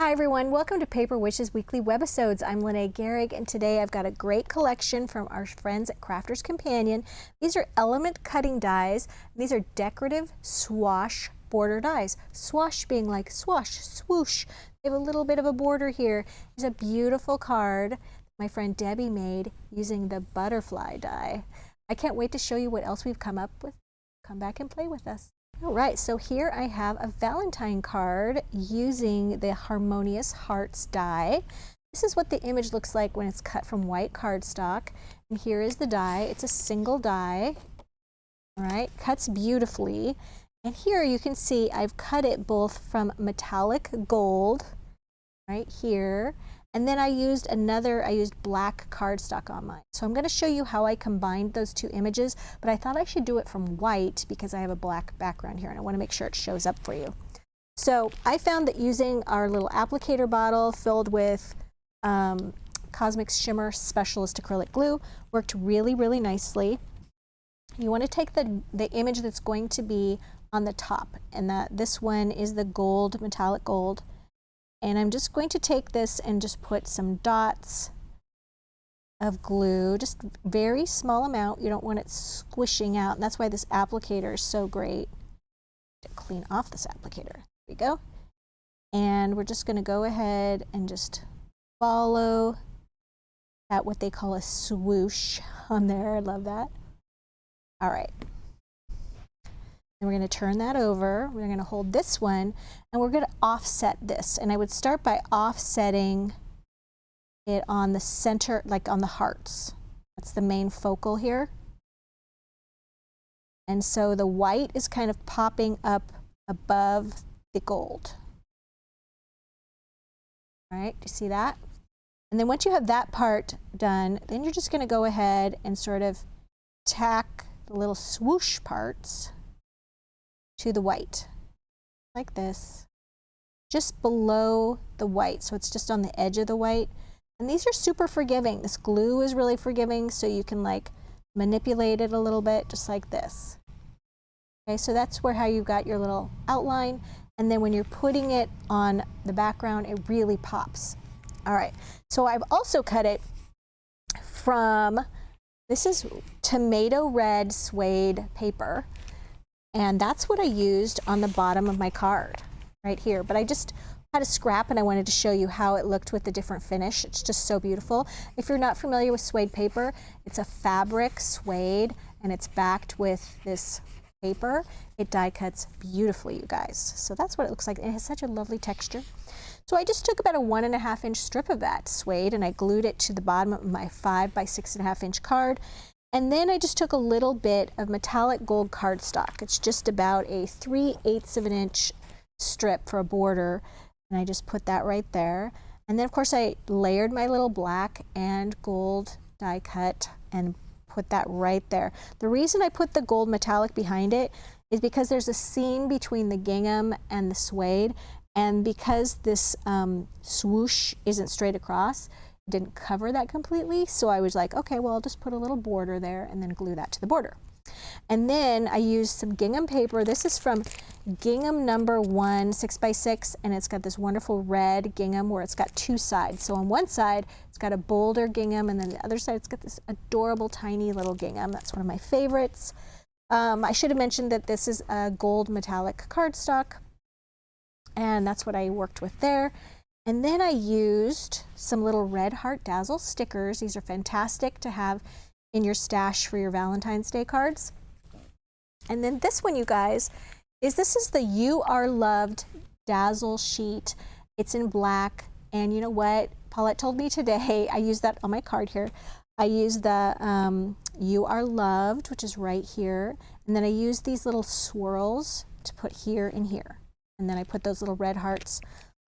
Hi everyone, welcome to Paper Wishes Weekly Webisodes. I'm Lene Gehrig, and today I've got a great collection from our friends at Crafter's Companion. These are element cutting dies. These are decorative swash border dies. Swash being like swash, swoosh. They have a little bit of a border here. There's a beautiful card my friend Debbie made using the butterfly die. I can't wait to show you what else we've come up with. Come back and play with us. All right, so here I have a Valentine card using the Harmonious Hearts die. This is what the image looks like when it's cut from white cardstock. And here is the die. It's a single die. All right, cuts beautifully. And here you can see I've cut it both from metallic gold, right here, and then I used black cardstock on mine. So I'm going to show you how I combined those two images, but I thought I should do it from white because I have a black background here and I want to make sure it shows up for you. So I found that using our little applicator bottle filled with Cosmic Shimmer Specialist acrylic glue worked really, really nicely. You want to take the image that's going to be on the top, and this one is the gold, metallic gold. And I'm just going to take this and just put some dots of glue, just very small amount. You don't want it squishing out, and that's why this applicator is so great. To clean off this applicator. There we go. And we're just going to go ahead and just follow that, what they call a swoosh on there. I love that. All right. And we're going to turn that over. We're going to hold this one and we're going to offset this. And I would start by offsetting it on the center, like on the hearts. That's the main focal here. And so the white is kind of popping up above the gold. All right, do you see that? And then once you have that part done, then you're just going to go ahead and sort of tack the little swoosh parts to the white, like this, just below the white, so it's just on the edge of the white. And these are super forgiving. This glue is really forgiving, so you can like manipulate it a little bit, just like this. Okay, so that's how you got your little outline, and then when you're putting it on the background, it really pops. All right, so I've also cut it from, this is tomato red suede paper. And that's what I used on the bottom of my card right here. But I just had a scrap and I wanted to show you how it looked with the different finish. It's just so beautiful. If you're not familiar with suede paper, it's a fabric suede and it's backed with this paper. It die cuts beautifully, you guys. So that's what it looks like. It has such a lovely texture. So I just took about a 1.5 inch strip of that suede and I glued it to the bottom of my 5 by 6.5 inch card. And then I just took a little bit of metallic gold cardstock. It's just about a 3/8 of an inch strip for a border. And I just put that right there. And then of course I layered my little black and gold die cut and put that right there. The reason I put the gold metallic behind it is because there's a seam between the gingham and the suede. And because this swoosh isn't straight across, didn't cover that completely, so I was like, okay, well, I'll just put a little border there and then glue that to the border. And then I used some gingham paper. This is from Gingham number 1 6x6, and it's got this wonderful red gingham where it's got two sides. So on one side it's got a bolder gingham, and then the other side it's got this adorable tiny little gingham. That's one of my favorites. I should have mentioned that this is a gold metallic cardstock, and that's what I worked with there. And then I used some little Red Heart Dazzle stickers. These are fantastic to have in your stash for your Valentine's Day cards. And then this one, you guys, this is the You Are Loved Dazzle sheet. It's in black. And you know what? Paulette told me today, I used that on my card here. I used the You Are Loved, which is right here. And then I used these little swirls to put here and here. And then I put those little red hearts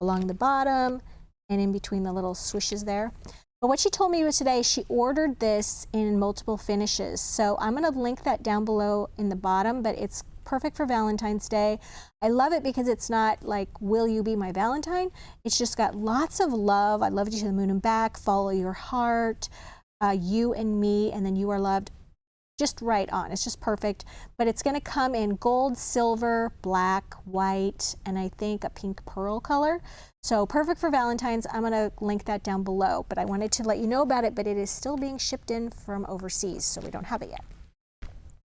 along the bottom and in between the little swishes there. But what she told me was today she ordered this in multiple finishes. So I'm going to link that down below in the bottom, but it's perfect for Valentine's Day. I love it because it's not like, will you be my Valentine? It's just got lots of love. I love you to the moon and back, follow your heart, you and me, and then you are loved. Just right on. It's just perfect. But it's going to come in gold, silver, black, white, and I think a pink pearl color. So perfect for Valentine's. I'm going to link that down below, but I wanted to let you know about it, but it is still being shipped in from overseas, so we don't have it yet.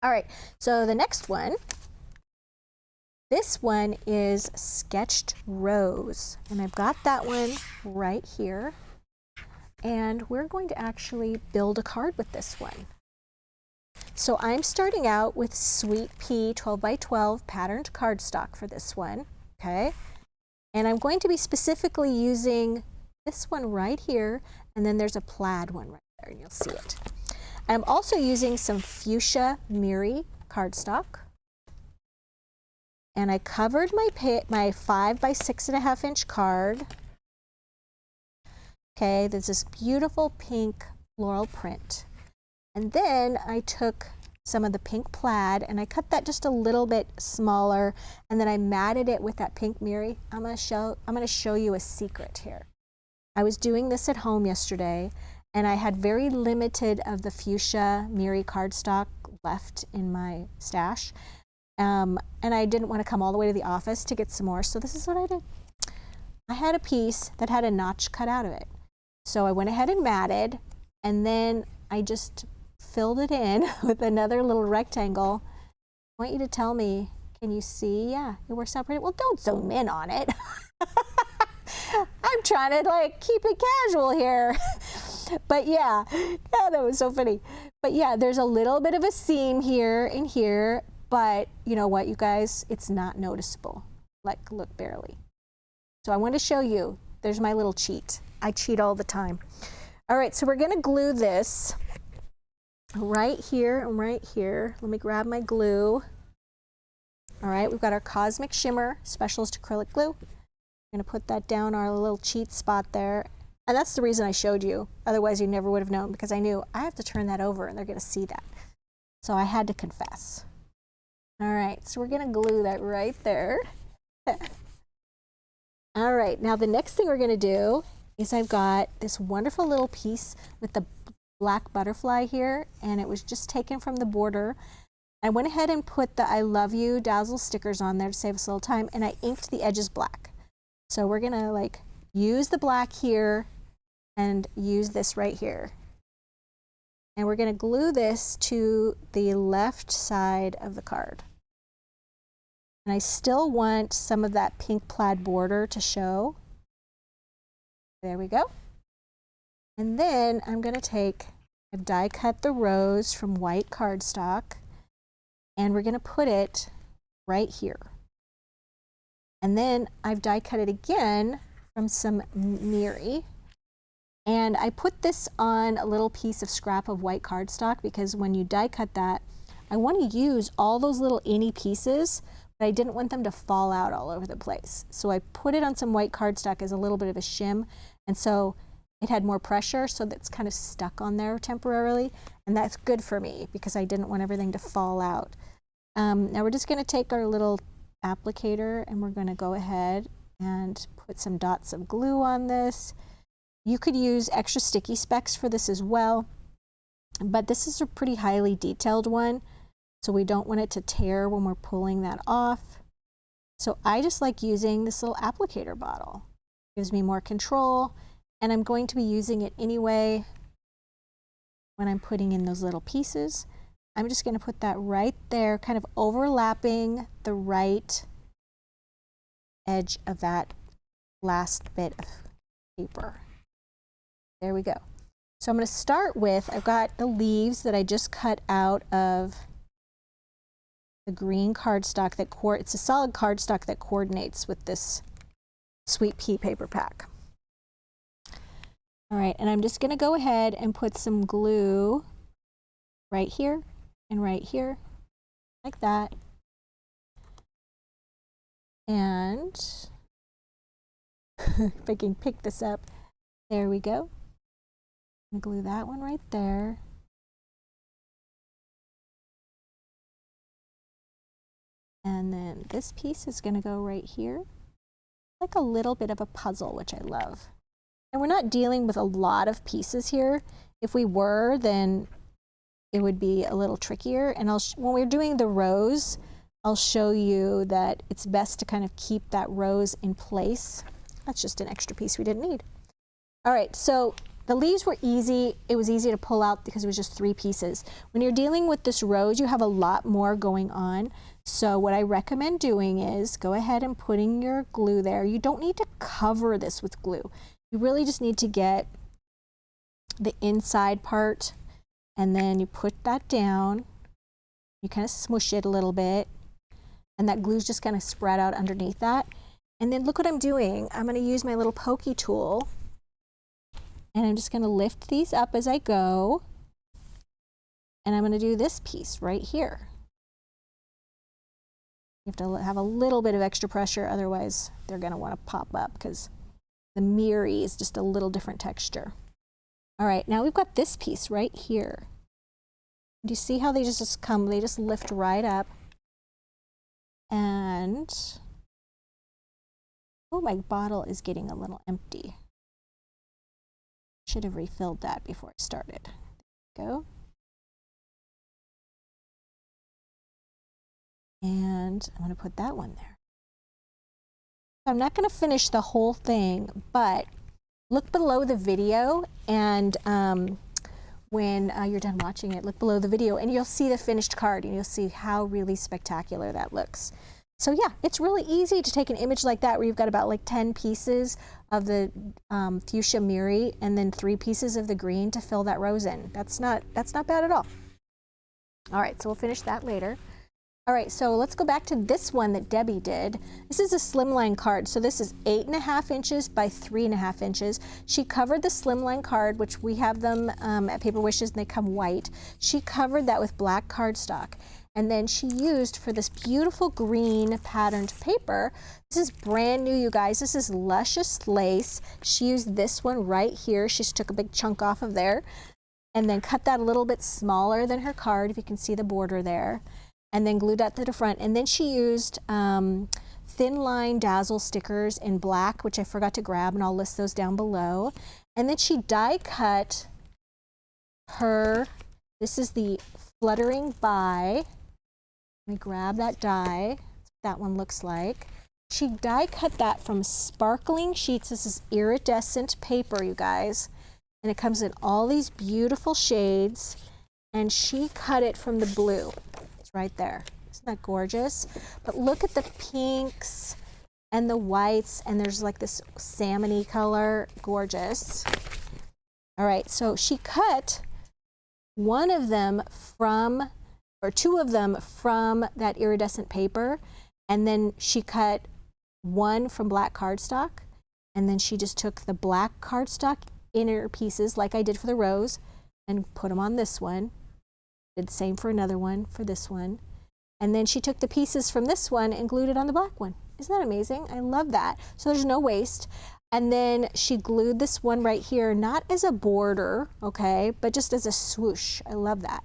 All right, so the next one, this one is Sketched Rose, and I've got that one right here, and we're going to actually build a card with this one. So I'm starting out with Sweet Pea 12 by 12 patterned cardstock for this one, okay? And I'm going to be specifically using this one right here, and then there's a plaid one right there, and you'll see it. I'm also using some fuchsia Miri cardstock, and I covered my 5 by 6.5 inch card. Okay, there's this beautiful pink floral print. And then I took some of the pink plaid and I cut that just a little bit smaller, and then I matted it with that pink Miri. I'm gonna show you a secret here. I was doing this at home yesterday, and I had very limited of the fuchsia Miri cardstock left in my stash, and I didn't want to come all the way to the office to get some more, so this is what I did. I had a piece that had a notch cut out of it, so I went ahead and matted, and then I just filled it in with another little rectangle. I want you to tell me, can you see? Yeah, it works out pretty well. Don't zoom in on it. I'm trying to like keep it casual here. But yeah, that was so funny. But yeah, there's a little bit of a seam here and here, but you know what, you guys, it's not noticeable. Like, look, barely. So I want to show you, there's my little cheat. I cheat all the time. All right, so we're gonna glue this right here and right here. Let me grab my glue. All right, we've got our Cosmic Shimmer Specialist Acrylic Glue. I'm gonna put that down our little cheat spot there. And that's the reason I showed you. Otherwise you never would have known, because I knew I have to turn that over and they're gonna see that. So I had to confess. All right, so we're gonna glue that right there. All right, now the next thing we're gonna do is I've got this wonderful little piece with the black butterfly here, and it was just taken from the border. I went ahead and put the I Love You Dazzle stickers on there to save us a little time, and I inked the edges black. So we're gonna like use the black here and use this right here. And we're gonna glue this to the left side of the card. And I still want some of that pink plaid border to show. There we go. And then I'm gonna take, I've die cut the rose from white cardstock, and we're gonna put it right here. And then I've die cut it again from some Miri. And I put this on a little piece of scrap of white cardstock, because when you die cut that, I want to use all those little inny pieces, but I didn't want them to fall out all over the place. So I put it on some white cardstock as a little bit of a shim, and so it had more pressure, so that's kind of stuck on there temporarily, and that's good for me because I didn't want everything to fall out. Now we're just going to take our little applicator and we're going to go ahead and put some dots of glue on this. You could use extra sticky specks for this as well, but this is a pretty highly detailed one, so we don't want it to tear when we're pulling that off. So I just like using this little applicator bottle. It gives me more control, and I'm going to be using it anyway when I'm putting in those little pieces. I'm just going to put that right there, kind of overlapping the right edge of that last bit of paper. There we go. So I'm going to start with, I've got the leaves that I just cut out of the green cardstock that it's a solid cardstock that coordinates with this Sweet Pea paper pack. All right, and I'm just going to go ahead and put some glue right here and right here, like that. And if I can pick this up, there we go. I'm going to glue that one right there. And then this piece is going to go right here. Like a little bit of a puzzle, which I love. And we're not dealing with a lot of pieces here. If we were, then it would be a little trickier. And when we're doing the rose, I'll show you that it's best to kind of keep that rose in place That's just an extra piece we didn't need. All right, so the leaves were easy. It was easy to pull out because it was just 3 pieces. When you're dealing with this rose, you have a lot more going on. So what I recommend doing is go ahead and putting your glue there. You don't need to cover this with glue. You really just need to get the inside part, and then you put that down. You kind of smush it a little bit, and that glue's just kind of spread out underneath that. And then look what I'm doing. I'm going to use my little pokey tool, and I'm just going to lift these up as I go, and I'm going to do this piece right here. You have to have a little bit of extra pressure, otherwise they're going to want to pop up because the mirror is just a little different texture. All right, now we've got this piece right here. Do you see how they just come, they just lift right up? And, oh, my bottle is getting a little empty. Should have refilled that before I started. There we go. And I'm going to put that one there. I'm not going to finish the whole thing, but look below the video, and when you're done watching it, look below the video and you'll see the finished card, and you'll see how really spectacular that looks. So yeah, it's really easy to take an image like that where you've got about like 10 pieces of the fuchsia mirror and then 3 pieces of the green to fill that rose in. That's not bad at all. All right, so we'll finish that later. All right, so let's go back to this one that Debbie did. This is a Slimline card. So this is 8.5 inches by 3.5 inches. She covered the Slimline card, which we have them at Paper Wishes, and they come white. She covered that with black cardstock. And then she used, for this beautiful green patterned paper, this is brand new, you guys. This is Luscious Lace. She used this one right here. She just took a big chunk off of there and then cut that a little bit smaller than her card, if you can see the border there, and then glued that to the front. And then she used thin line dazzle stickers in black, which I forgot to grab, and I'll list those down below. And then she die cut her, this is the Fluttering By. Let me grab that die. That one looks like. She die cut that from sparkling sheets. This is iridescent paper, you guys. And it comes in all these beautiful shades. And she cut it from the blue. Right there. Isn't that gorgeous? But look at the pinks and the whites, and there's like this salmon-y color. Gorgeous. All right, so she cut one of them from, or 2 of them from that iridescent paper, and then she cut one from black cardstock, and then she just took the black cardstock inner pieces like I did for the rose and put them on this one. Did the same for another one, for this one. And then she took the pieces from this one and glued it on the black one. Isn't that amazing? I love that. So there's no waste. And then she glued this one right here, not as a border, okay, but just as a swoosh. I love that.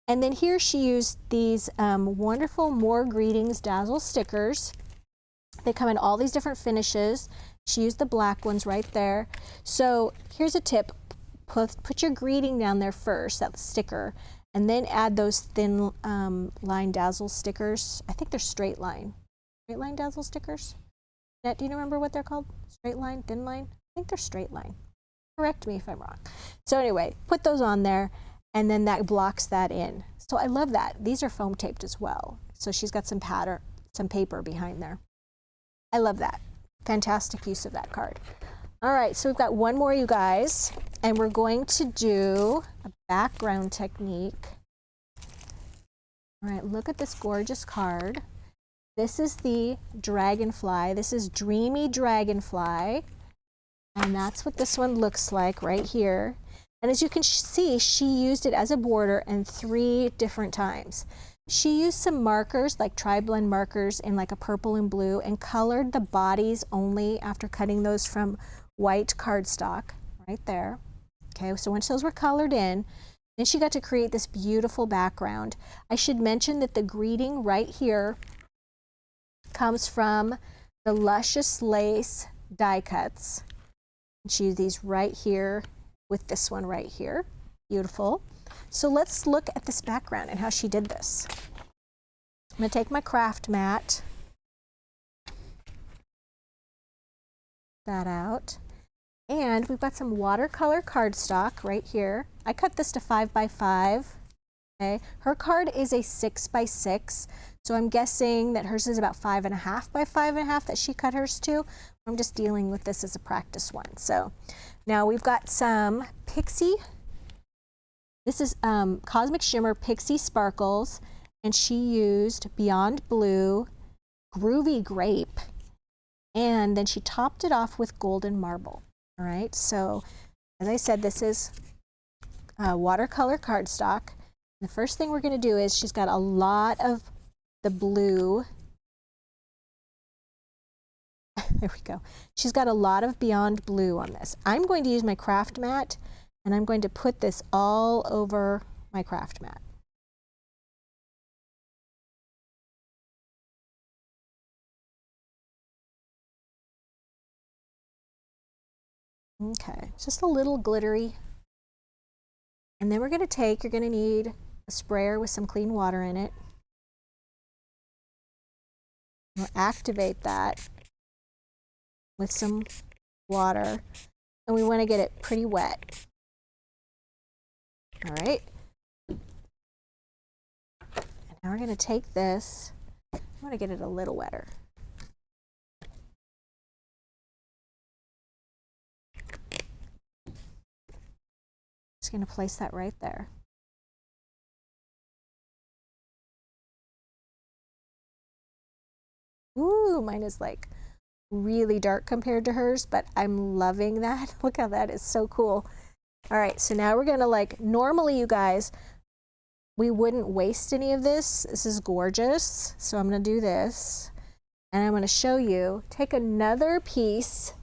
And then here she used these wonderful More Greetings Dazzle stickers. They come in all these different finishes. She used the black ones right there. So here's a tip. Put your greeting down there first, that sticker, and then add those thin line dazzle stickers. I think they're straight line dazzle stickers. Annette, do you remember what they're called? Straight line, thin line? I think they're straight line. Correct me if I'm wrong. So anyway, put those on there, and then that blocks that in. So I love that. These are foam taped as well. So she's got some pattern, some paper behind there. I love that. Fantastic use of that card. All right, so we've got one more, you guys, and we're going to do a background technique. All right, look at this gorgeous card. This is the Dragonfly. This is Dreamy Dragonfly, and that's what this one looks like right here. And as you can see, she used it as a border in 3 different times. She used some markers, like tri-blend markers in like a purple and blue, and colored the bodies only after cutting those from white cardstock right there. Okay, so once those were colored in, then she got to create this beautiful background. I should mention that the greeting right here comes from the Luscious Lace die cuts. She used these right here with this one right here. Beautiful. So let's look at this background and how she did this. I'm going to take my craft mat. that out. And we've got some watercolor cardstock right here. I cut this to 5 by 5. Okay. Her card is a 6 by 6. So I'm guessing that hers is about 5.5 by 5.5 that she cut hers to. I'm just dealing with this as a practice one. So now we've got some Pixie. This is Cosmic Shimmer Pixie Sparkles, and she used Beyond Blue, Groovy Grape, and then she topped it off with Golden Marble. All right, so as I said, this is watercolor cardstock. The first thing we're going to do is she's got a lot of the blue. There we go. She's got a lot of Beyond Blue on this. I'm going to use my craft mat, and I'm going to put this all over my craft mat. Okay, just a little glittery. And then we're going to take, you're going to need a sprayer with some clean water in it. We'll activate that with some water, and we want to get it pretty wet. All right. And now we're going to take this, I want to get it a little wetter. Just going to place that right there. Ooh, mine is like really dark compared to hers, but I'm loving that. Look how that is so cool. All right, so now we're gonna normally you guys, we wouldn't waste any of this. This is gorgeous. So I'm gonna do this, and I'm gonna show you, take another piece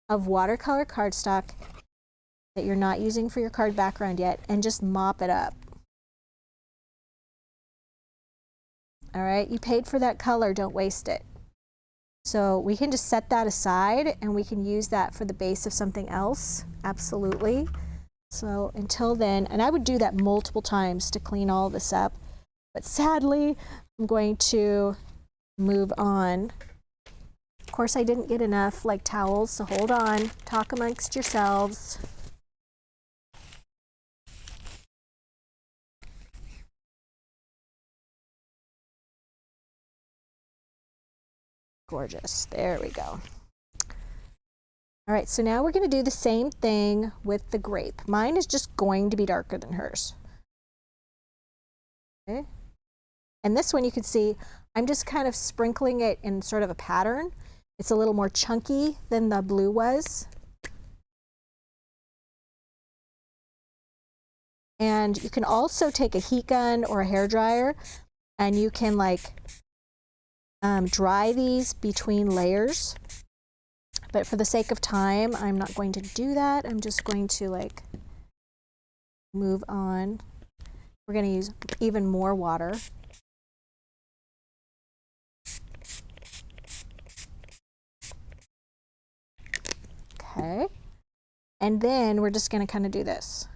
of watercolor cardstock that you're not using for your card background yet, and just mop it up. All right, you paid for that color, don't waste it. So we can just set that aside, and we can use that for the base of something else, absolutely. So until then, and I would do that multiple times to clean all this up, but sadly, I'm going to move on. Of course, I didn't get enough towels, so hold on, talk amongst yourselves. Gorgeous, there we go. All right, so now we're going to do the same thing with the grape. Mine is just going to be darker than hers. Okay. And this one you can see, I'm just kind of sprinkling it in sort of a pattern. It's a little more chunky than the blue was. And you can also take a heat gun or a hairdryer, and you can dry these between layers. But for the sake of time, I'm not going to do that. I'm just going to move on. We're going to use even more water. Okay. And then we're just going to kind of do this.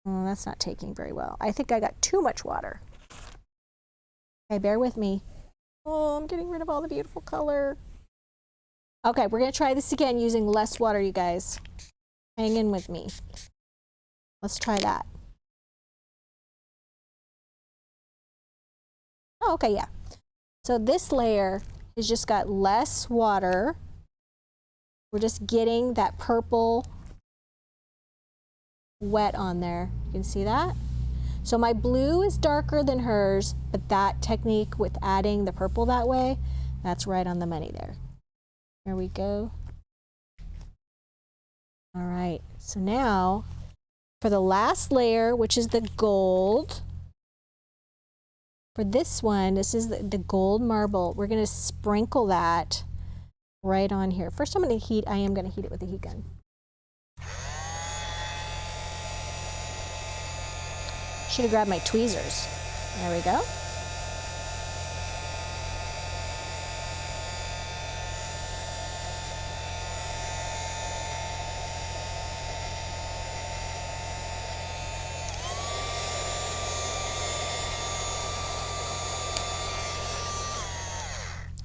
Oh, that's not taking very well. I think I got too much water. Okay, bear with me. Oh, I'm getting rid of all the beautiful color. Okay, we're going to try this again using less water, you guys. Hang in with me. Let's try that. Oh, okay, yeah. So this layer has just got less water. We're just getting that purple wet on there. You can see that? So my blue is darker than hers, but that technique with adding the purple that way, that's right on the money there. There we go. All right, so now for the last layer, which is the gold, for this one, this is the gold marble. We're gonna sprinkle that right on here. First I am gonna heat it with a heat gun. Should have grabbed my tweezers. There we go.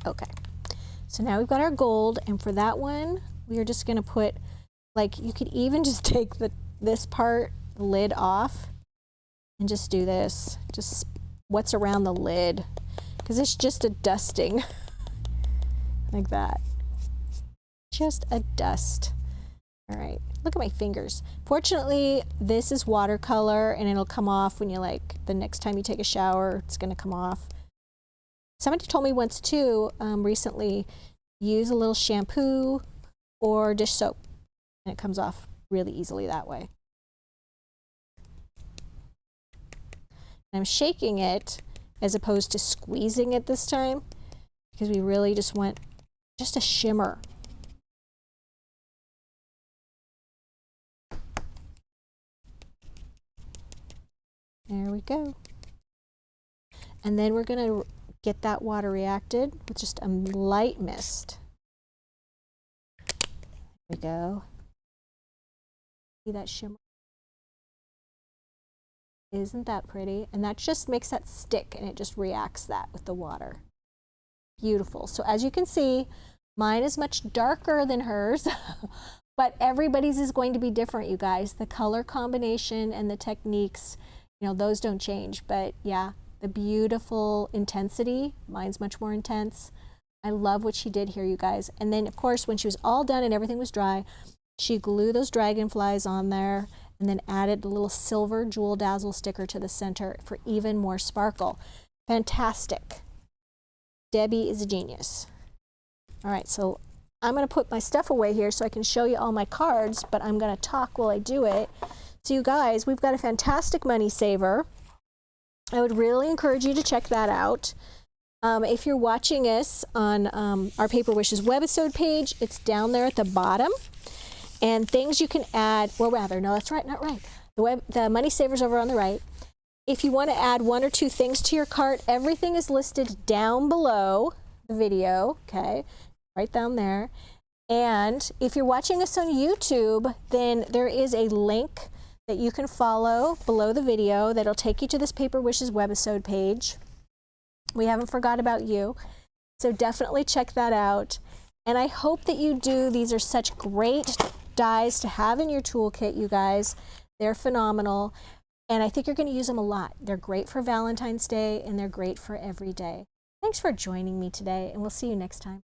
Okay, so now we've got our gold, and for that one, we are just gonna put, like, you could even just take this part, the lid off, and just do this, just what's around the lid, because it's just a dusting, like that. Just a dust. All right, look at my fingers. Fortunately, this is watercolor and it'll come off when you, like, the next time you take a shower, it's gonna come off. Somebody told me once too, recently, use a little shampoo or dish soap and it comes off really easily that way. I'm shaking it as opposed to squeezing it this time because we really just want just a shimmer. There we go. And then we're gonna get that water reacted with just a light mist. There we go. See that shimmer? Isn't that pretty? And that just makes that stick and it just reacts that with the water. Beautiful. So as you can see, mine is much darker than hers, but everybody's is going to be different, you guys. The color combination and the techniques, you know, those don't change, but yeah, the beautiful intensity, mine's much more intense. I love what she did here, you guys. And then of course, when she was all done and everything was dry, she glued those dragonflies on there and then added a little silver jewel dazzle sticker to the center for even more sparkle. Fantastic. Debbie is a genius. All right, so I'm gonna put my stuff away here so I can show you all my cards, but I'm gonna talk while I do it. So you guys, we've got a fantastic money saver. I would really encourage you to check that out. If you're watching us on our Paper Wishes webisode page, it's down there at the bottom. And things you can add, well rather, no that's right, not right. The money saver's over on the right. If you want to add 1 or 2 things to your cart, everything is listed down below the video, okay? Right down there. And if you're watching us on YouTube, then there is a link that you can follow below the video that'll take you to this Paper Wishes webisode page. We haven't forgot about you, so definitely check that out. And I hope that you do. These are such great dies to have in your toolkit, you guys. They're phenomenal, and I think you're going to use them a lot. They're great for Valentine's Day, and they're great for every day. Thanks for joining me today, and we'll see you next time.